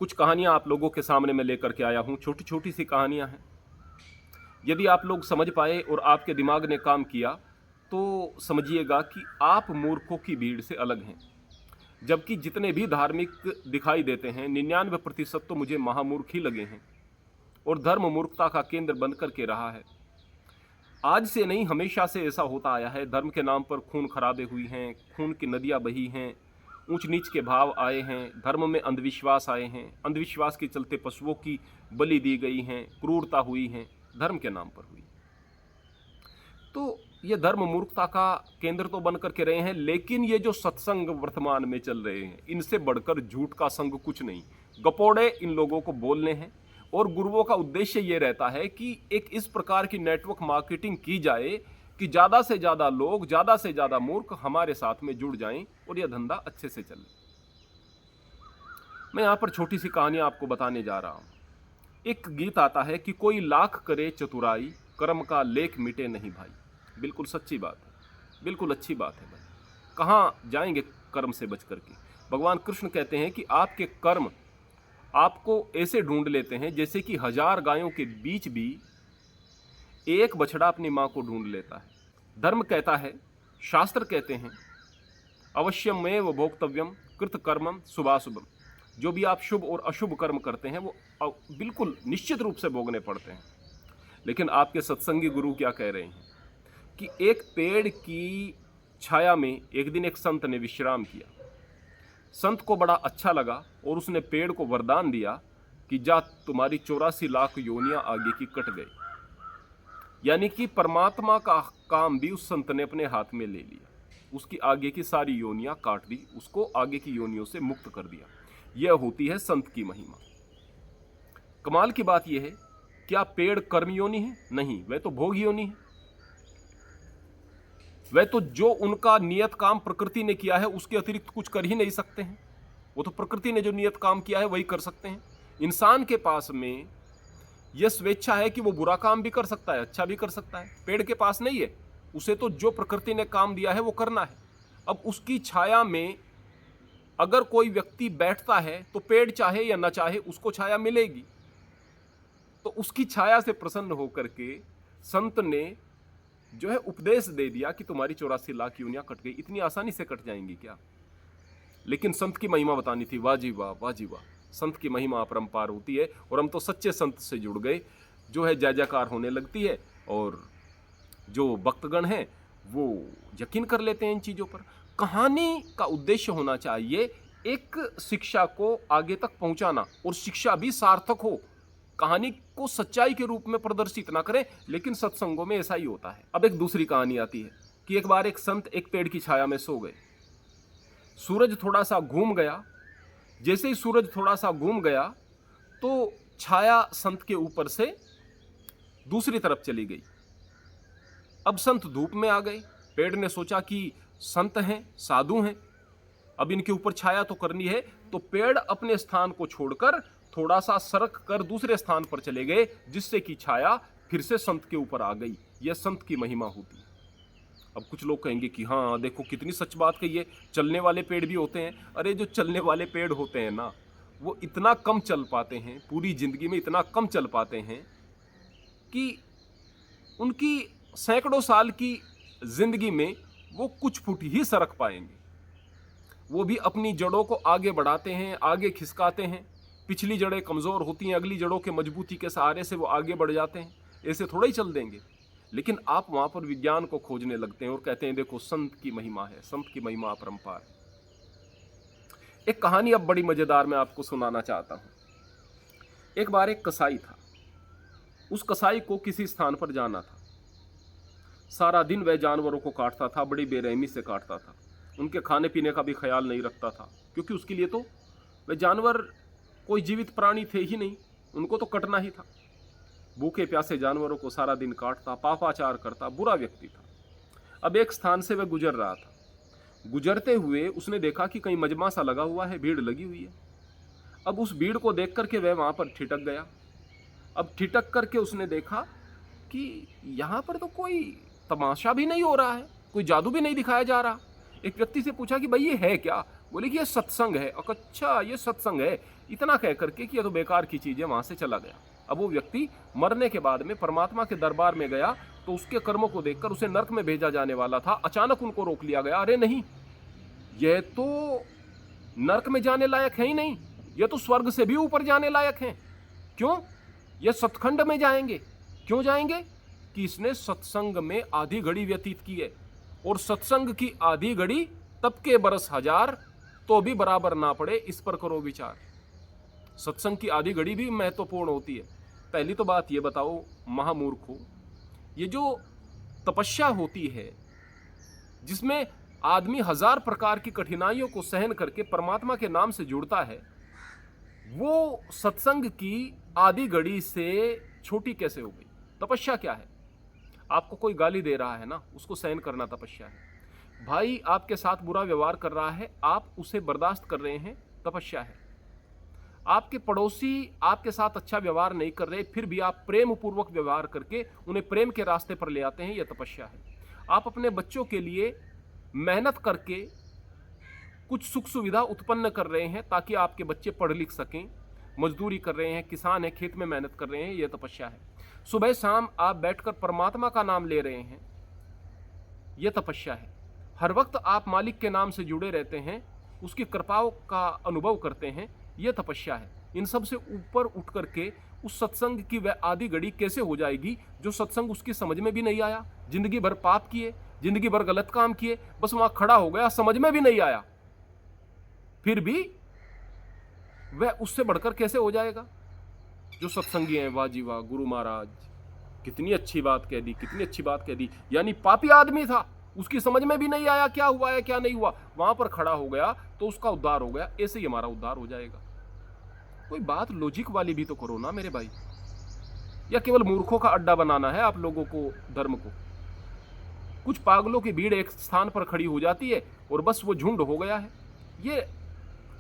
कुछ कहानियाँ आप लोगों के सामने मैं लेकर के आया हूँ, छोटी-छोटी सी कहानियाँ हैं। यदि आप लोग समझ पाए और आपके दिमाग ने काम किया, तो समझिएगा कि आप मूर्खों की भीड़ से अलग हैं। जबकि जितने भी धार्मिक दिखाई देते हैं, 99% तो मुझे महामूर्ख ही लगे हैं और धर्म मूर्खता का केंद्र बन कर के रहा है। आज से नहीं, हमेशा से ऐसा होता आया है। धर्म के नाम पर खून-खराबे हुई हैं, खून की नदियाँ बही हैं, ऊंच-नीच के भाव आए हैं, धर्म में अंधविश्वास आए हैं, अंधविश्वास के चलते पशुओं की बलि दी गई हैं, क्रूरता हुई है, धर्म के नाम पर हुई। तो ये धर्म मूर्खता का केंद्र तो बन करके रहे हैं, लेकिन ये जो सत्संग वर्तमान में चल रहे हैं, इनसे बढ़कर झूठ का संग कुछ नहीं। गपोड़े इन लोगों को बोलने हैं और गुरुओं का उद्देश्य ये रहता है कि एक इस प्रकार की नेटवर्क मार्केटिंग की जाए कि ज़्यादा से ज़्यादा लोग, ज़्यादा से ज़्यादा मूर्ख हमारे साथ में जुड़ जाएं और यह धंधा अच्छे से चले। मैं यहाँ पर छोटी सी कहानी आपको बताने जा रहा हूँ। एक गीत आता है कि कोई लाख करे चतुराई, कर्म का लेख मिटे नहीं भाई। बिल्कुल सच्ची बात है, बिल्कुल अच्छी बात है भाई। कहाँ जाएंगे कर्म से बच करके? भगवान कृष्ण कहते हैं कि आपके कर्म आपको ऐसे ढूंढ लेते हैं जैसे कि 1000 गायों के बीच भी एक बछड़ा अपनी माँ को ढूंढ लेता है। धर्म कहता है, शास्त्र कहते हैं, अवश्यमेव भोक्तव्यम कृत कर्मम शुभाशुभम। जो भी आप शुभ और अशुभ कर्म करते हैं वो बिल्कुल निश्चित रूप से भोगने पड़ते हैं। लेकिन आपके सत्संगी गुरु क्या कह रहे हैं कि एक पेड़ की छाया में एक दिन एक संत ने विश्राम किया। संत को बड़ा अच्छा लगा और उसने पेड़ को वरदान दिया कि जा, तुम्हारी 84 लाख योनियां आगे की कट गई। यानी कि परमात्मा का काम भी उस संत ने अपने हाथ में ले लिया, उसकी आगे की सारी योनियां काट दी, उसको आगे की योनियों से मुक्त कर दिया। यह होती है संत की महिमा। कमाल की बात यह है, क्या पेड़ कर्म योनि है? नहीं, वह तो भोग योनि है। वह तो जो उनका नियत काम प्रकृति ने किया है उसके अतिरिक्त कुछ कर ही नहीं सकते हैं। वो तो प्रकृति ने जो नियत काम किया है वही कर सकते हैं। इंसान के पास में यह स्वेच्छा है कि वो बुरा काम भी कर सकता है, अच्छा भी कर सकता है। पेड़ के पास नहीं है, उसे तो जो प्रकृति ने काम दिया है वो करना है। अब उसकी छाया में अगर कोई व्यक्ति बैठता है तो पेड़ चाहे या ना चाहे उसको छाया मिलेगी। तो उसकी छाया से प्रसन्न होकर के संत ने जो है उपदेश दे दिया कि तुम्हारी 84 लाख योनियां कट गई। इतनी आसानी से कट जाएंगी क्या? लेकिन संत की महिमा बतानी थी। वाह जी वाह, वाह जी वाह। संत की महिमा अपरंपार होती है और हम तो सच्चे संत से जुड़ गए, जो है जय जयकार होने लगती है और जो भक्तगण हैं वो यकीन कर लेते हैं इन चीज़ों पर। कहानी का उद्देश्य होना चाहिए एक शिक्षा को आगे तक पहुंचाना, और शिक्षा भी सार्थक हो। कहानी को सच्चाई के रूप में प्रदर्शित ना करें, लेकिन सत्संगों में ऐसा ही होता है। अब एक दूसरी कहानी आती है कि एक बार एक संत एक पेड़ की छाया में सो गए। सूरज थोड़ा सा घूम गया। जैसे ही सूरज थोड़ा सा घूम गया तो छाया संत के ऊपर से दूसरी तरफ चली गई। अब संत धूप में आ गए। पेड़ ने सोचा कि संत हैं, साधु हैं, अब इनके ऊपर छाया तो करनी है। तो पेड़ अपने स्थान को छोड़कर थोड़ा सा सरक कर दूसरे स्थान पर चले गए, जिससे कि छाया फिर से संत के ऊपर आ गई। यह संत की महिमा होती है। अब कुछ लोग कहेंगे कि हाँ देखो कितनी सच बात कही है, चलने वाले पेड़ भी होते हैं। अरे जो चलने वाले पेड़ होते हैं ना, वो इतना कम चल पाते हैं, पूरी जिंदगी में इतना कम चल पाते हैं कि उनकी सैकड़ों साल की जिंदगी में वो कुछ फुट ही सरक पाएंगे। वो भी अपनी जड़ों को आगे बढ़ाते हैं, आगे खिसकाते हैं। पिछली जड़ें कमज़ोर होती हैं, अगली जड़ों के मजबूती के सहारे से वो आगे बढ़ जाते हैं। ऐसे थोड़ा ही चल देंगे। लेकिन आप वहाँ पर विज्ञान को खोजने लगते हैं और कहते हैं देखो संत की महिमा है, संत की महिमा अपरंपार है। एक कहानी अब बड़ी मज़ेदार मैं आपको सुनाना चाहता हूँ। एक बार एक कसाई था। उस कसाई को किसी स्थान पर जाना था। सारा दिन वह जानवरों को काटता था, बड़ी बेरहमी से काटता था। उनके खाने पीने का भी ख्याल नहीं रखता था, क्योंकि उसके लिए तो वह जानवर कोई जीवित प्राणी थे ही नहीं, उनको तो कटना ही था। भूखे प्यासे जानवरों को सारा दिन काटता, पापाचार करता, बुरा व्यक्ति था। अब एक स्थान से वह गुजर रहा था। गुजरते हुए उसने देखा कि कहीं मजमा सा लगा हुआ है, भीड़ लगी हुई है। अब उस भीड़ को देख करके वह वहाँ पर ठिठक गया। अब ठिठक करके उसने देखा कि यहाँ पर तो कोई तमाशा भी नहीं हो रहा है, कोई जादू भी नहीं दिखाया जा रहा। एक व्यक्ति से पूछा कि भाई ये है क्या? बोले कि ये सत्संग है। अच्छा, ये सत्संग है, इतना कह करके कि यह तो बेकार की चीज है, वहां से चला गया। अब वो व्यक्ति मरने के बाद में परमात्मा के दरबार में गया तो उसके कर्मों को देखकर उसे नरक में भेजा जाने वाला था, अचानक उनको रोक लिया गया। अरे नहीं, यह तो नरक में जाने लायक है ही नहीं, यह तो स्वर्ग से भी ऊपर जाने लायक है। क्यों? यह सतखंड में जाएंगे। क्यों जाएंगे? कि इसने सत्संग में आधी घड़ी व्यतीत की है, और सत्संग की आधी घड़ी तब के बरस हजार तो भी बराबर ना पड़े, इस पर करो विचार। सत्संग की आधी घड़ी भी महत्वपूर्ण होती है। पहली तो बात ये बताओ महामूर्खों, ये जो तपस्या होती है जिसमें आदमी हजार प्रकार की कठिनाइयों को सहन करके परमात्मा के नाम से जुड़ता है, वो सत्संग की आधी घड़ी से छोटी कैसे हो गई? तपस्या क्या है? आपको कोई गाली दे रहा है ना, उसको सहन करना तपस्या है। भाई आपके साथ बुरा व्यवहार कर रहा है, आप उसे बर्दाश्त कर रहे हैं, तपस्या है। आपके पड़ोसी आपके साथ अच्छा व्यवहार नहीं कर रहे, फिर भी आप प्रेम पूर्वक व्यवहार करके उन्हें प्रेम के रास्ते पर ले आते हैं, यह तपस्या है। आप अपने बच्चों के लिए मेहनत करके कुछ सुख सुविधा उत्पन्न कर रहे हैं ताकि आपके बच्चे पढ़ लिख सकें, मजदूरी कर रहे हैं, किसान है, खेत में मेहनत कर रहे हैं, यह तपस्या है। सुबह शाम आप बैठकर परमात्मा का नाम ले रहे हैं, यह तपस्या है। हर वक्त आप मालिक के नाम से जुड़े रहते हैं, उसकी कृपाओं का अनुभव करते हैं, यह तपस्या है। इन सब से ऊपर उठ करके उस सत्संग की वह आधी घड़ी कैसे हो जाएगी जो सत्संग उसकी समझ में भी नहीं आया, जिंदगी भर पाप किए, जिंदगी भर गलत काम किए, बस वहां खड़ा हो गया, समझ में भी नहीं आया, फिर भी वह उससे बढ़कर कैसे हो जाएगा? जो सत्संगी हैं, वाह जी वाह, गुरु महाराज कितनी अच्छी बात कह दी, कितनी अच्छी बात कह दी। यानी पापी आदमी था, उसकी समझ में भी नहीं आया क्या हुआ है क्या नहीं हुआ, वहां पर खड़ा हो गया तो उसका उद्धार हो गया। ऐसे ही हमारा उद्धार हो जाएगा। कोई बात लॉजिक वाली भी तो करो ना मेरे भाई, या केवल मूर्खों का अड्डा बनाना है आप लोगों को धर्म को? कुछ पागलों की भीड़ एक स्थान पर खड़ी हो जाती है और बस वो झुंड हो गया है। ये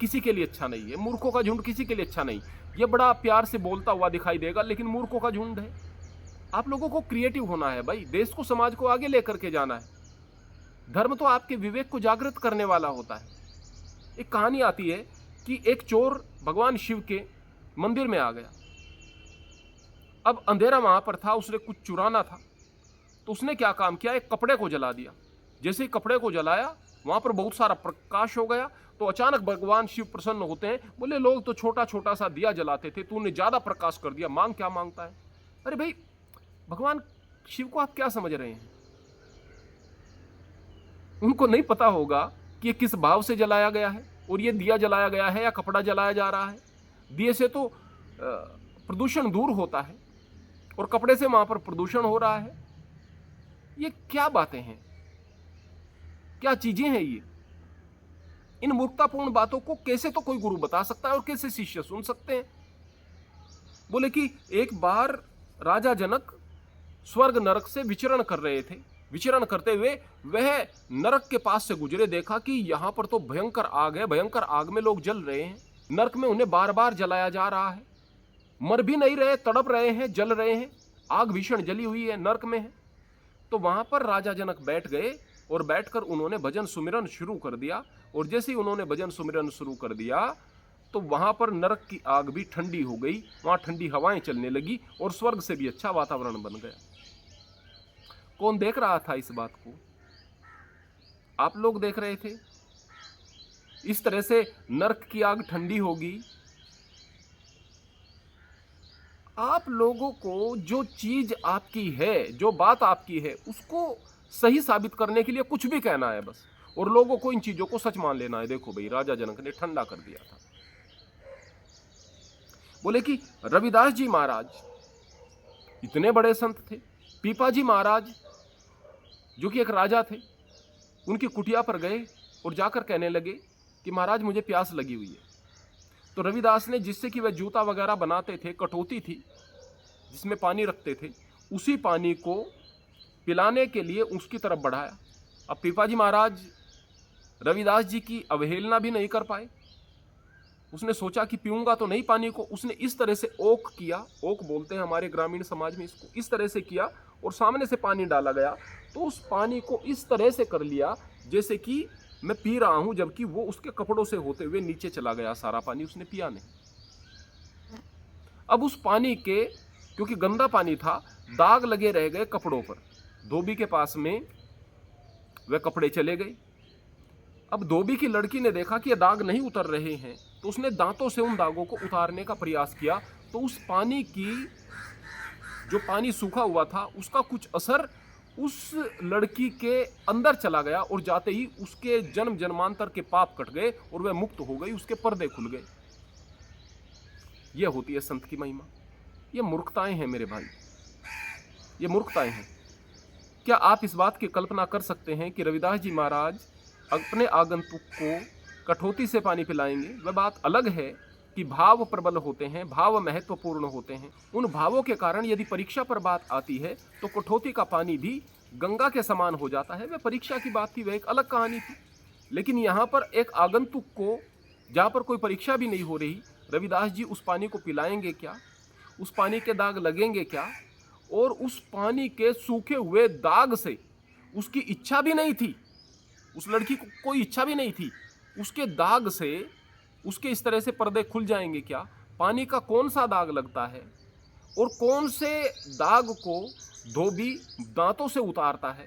किसी के लिए अच्छा नहीं है। मूर्खों का झुंड किसी के लिए अच्छा नहीं। ये बड़ा प्यार से बोलता हुआ दिखाई देगा, लेकिन मूर्खों का झुंड है। आप लोगों को क्रिएटिव होना है भाई, देश को समाज को आगे लेकर के जाना है। धर्म तो आपके विवेक को जागृत करने वाला होता है। एक कहानी आती है कि एक चोर भगवान शिव के मंदिर में आ गया। अब अंधेरा वहां पर था, उसने कुछ चुराना था, तो उसने क्या काम किया, एक कपड़े को जला दिया। जैसे ही कपड़े को जलाया वहां पर बहुत सारा प्रकाश हो गया, तो अचानक भगवान शिव प्रसन्न होते हैं, बोले लोग तो छोटा छोटा सा दिया जलाते थे, तूने ज्यादा प्रकाश कर दिया, मांग क्या मांगता है। अरे भाई, भगवान शिव को आप क्या समझ रहे हैं? उनको नहीं पता होगा कि ये किस भाव से जलाया गया है, और ये दिया जलाया गया है या कपड़ा जलाया जा रहा है। दिए से तो प्रदूषण दूर होता है, और कपड़े से वहां पर प्रदूषण हो रहा है। ये क्या बातें हैं, क्या चीजें हैं ये? इन मूर्खतापूर्ण बातों को कैसे तो कोई गुरु बता सकता है और कैसे शिष्य सुन सकते हैं? बोले कि एक बार राजा जनक स्वर्ग नरक से विचरण कर रहे थे। विचरण करते हुए वह नरक के पास से गुजरे, देखा कि यहां पर तो भयंकर आग है, भयंकर आग में लोग जल रहे हैं। नरक में उन्हें बार बार जलाया जा रहा है, मर भी नहीं रहे, तड़प रहे हैं, जल रहे हैं, आग भीषण जली हुई है, नरक में है। तो वहां पर राजा जनक बैठ गए और बैठकर उन्होंने भजन सुमिरन शुरू कर दिया। और जैसे ही उन्होंने भजन सुमिरन शुरू कर दिया तो वहां पर नरक की आग भी ठंडी हो गई, वहां ठंडी हवाएं चलने लगी और स्वर्ग से भी अच्छा वातावरण बन गया। कौन देख रहा था इस बात को? आप लोग देख रहे थे। इस तरह से नरक की आग ठंडी होगी। आप लोगों को जो चीज आपकी है, जो बात आपकी है, उसको सही साबित करने के लिए कुछ भी कहना है बस, और लोगों को इन चीजों को सच मान लेना है। देखो भाई, राजा जनक ने ठंडा कर दिया था। बोले कि रविदास जी महाराज इतने बड़े संत थे, पीपाजी महाराज जो कि एक राजा थे, उनकी कुटिया पर गए और जाकर कहने लगे कि महाराज मुझे प्यास लगी हुई है। तो रविदास ने, जिससे कि वह जूता वगैरह बनाते थे, कटोती थी जिसमें पानी रखते थे, उसी पानी को पिलाने के लिए उसकी तरफ बढ़ाया। अब पीपाजी महाराज रविदास जी की अवहेलना भी नहीं कर पाए। उसने सोचा कि पीऊंगा तो नहीं पानी को, उसने इस तरह से ओक किया, ओक बोलते हैं हमारे ग्रामीण समाज में इसको, इस तरह से किया और सामने से पानी डाला गया। तो उस पानी को इस तरह से कर लिया जैसे कि मैं पी रहा हूं, जबकि वो उसके कपड़ों से होते हुए नीचे चला गया सारा पानी, उसने पिया नहीं। अब उस पानी के, क्योंकि गंदा पानी था, दाग लगे रह गए कपड़ों पर। धोबी के पास में वह कपड़े चले गए। अब धोबी की लड़की ने देखा कि ये दाग नहीं उतर रहे हैं, तो उसने दांतों से उन दागों को उतारने का प्रयास किया। तो उस पानी की, जो पानी सूखा हुआ था, उसका कुछ असर उस लड़की के अंदर चला गया और जाते ही उसके जन्म जन्मांतर के पाप कट गए और वह मुक्त हो गई, उसके पर्दे खुल गए। यह होती है संत की महिमा। ये मूर्खताएं हैं मेरे भाई, ये मूर्खताएं हैं। क्या आप इस बात की कल्पना कर सकते हैं कि रविदास जी महाराज अपने आगंतुक को कठौती से पानी पिलाएंगे? वह बात अलग है कि भाव प्रबल होते हैं, भाव महत्वपूर्ण होते हैं। उन भावों के कारण यदि परीक्षा पर बात आती है तो कठौती का पानी भी गंगा के समान हो जाता है। वह परीक्षा की बात थी, वह एक अलग कहानी थी। लेकिन यहाँ पर एक आगंतुक को, जहाँ पर कोई परीक्षा भी नहीं हो रही, रविदास जी उस पानी को पिलाएंगे क्या? उस पानी के दाग लगेंगे क्या? और उस पानी के सूखे हुए दाग से उसकी इच्छा भी नहीं थी, उस लड़की को कोई इच्छा भी नहीं थी, उसके दाग से उसके इस तरह से पर्दे खुल जाएंगे क्या? पानी का कौन सा दाग लगता है और कौन से दाग को धोबी दांतों से उतारता है?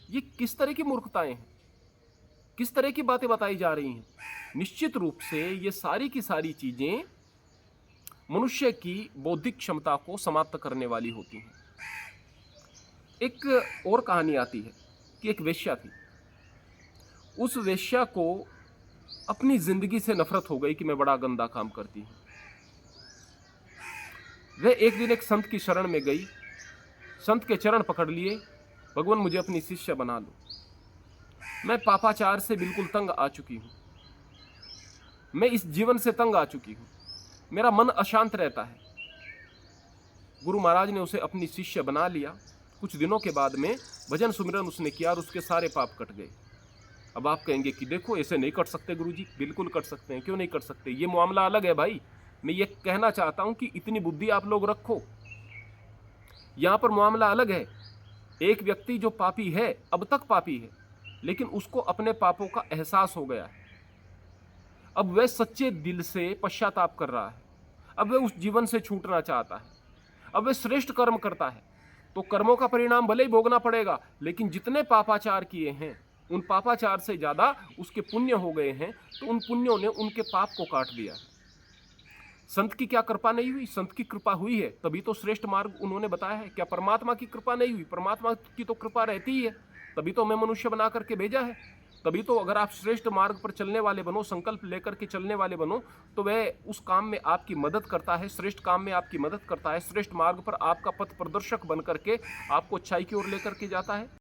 ये किस तरह की मूर्खताएं हैं, किस तरह की बातें बताई जा रही हैं? निश्चित रूप से ये सारी की सारी चीजें मनुष्य की बौद्धिक क्षमता को समाप्त करने वाली होती हैं। एक और कहानी आती है कि एक वेश्या थी। उस वेश्या को अपनी जिंदगी से नफरत हो गई कि मैं बड़ा गंदा काम करती हूँ। वह एक दिन एक संत की शरण में गई, संत के चरण पकड़ लिए, भगवान मुझे अपनी शिष्य बना लो, मैं पापाचार से बिल्कुल तंग आ चुकी हूँ, मैं इस जीवन से तंग आ चुकी हूँ, मेरा मन अशांत रहता है। गुरु महाराज ने उसे अपनी शिष्य बना लिया। कुछ दिनों के बाद में भजन सुमिरन उसने किया और उसके सारे पाप कट गए। अब आप कहेंगे कि देखो ऐसे नहीं कट सकते गुरुजी। बिल्कुल कट सकते हैं, क्यों नहीं कट सकते? ये मामला अलग है भाई। मैं ये कहना चाहता हूं कि इतनी बुद्धि आप लोग रखो। यहां पर मामला अलग है। एक व्यक्ति जो पापी है, अब तक पापी है, लेकिन उसको अपने पापों का एहसास हो गया है। अब वह सच्चे दिल से पश्चाताप कर रहा है। अब वह उस जीवन से छूटना चाहता है। अब वह श्रेष्ठ कर्म करता है तो कर्मों का परिणाम भले ही भोगना पड़ेगा, लेकिन जितने पापाचार किए हैं उन पापाचार से ज्यादा उसके पुण्य हो गए हैं, तो उन पुण्यों ने उनके पाप को काट दिया। संत की क्या कृपा नहीं हुई? संत की कृपा हुई है, तभी तो श्रेष्ठ मार्ग उन्होंने बताया है। क्या परमात्मा की कृपा नहीं हुई? परमात्मा की तो कृपा रहती ही है, तभी तो हमें मनुष्य बना करके भेजा है। तभी तो अगर आप श्रेष्ठ मार्ग पर चलने वाले बनो, संकल्प लेकर के चलने वाले बनो, तो वह उस काम में आपकी मदद करता है, श्रेष्ठ काम में आपकी मदद करता है, श्रेष्ठ मार्ग पर आपका पथ प्रदर्शक बन करके आपको अच्छाई की ओर लेकर के जाता है।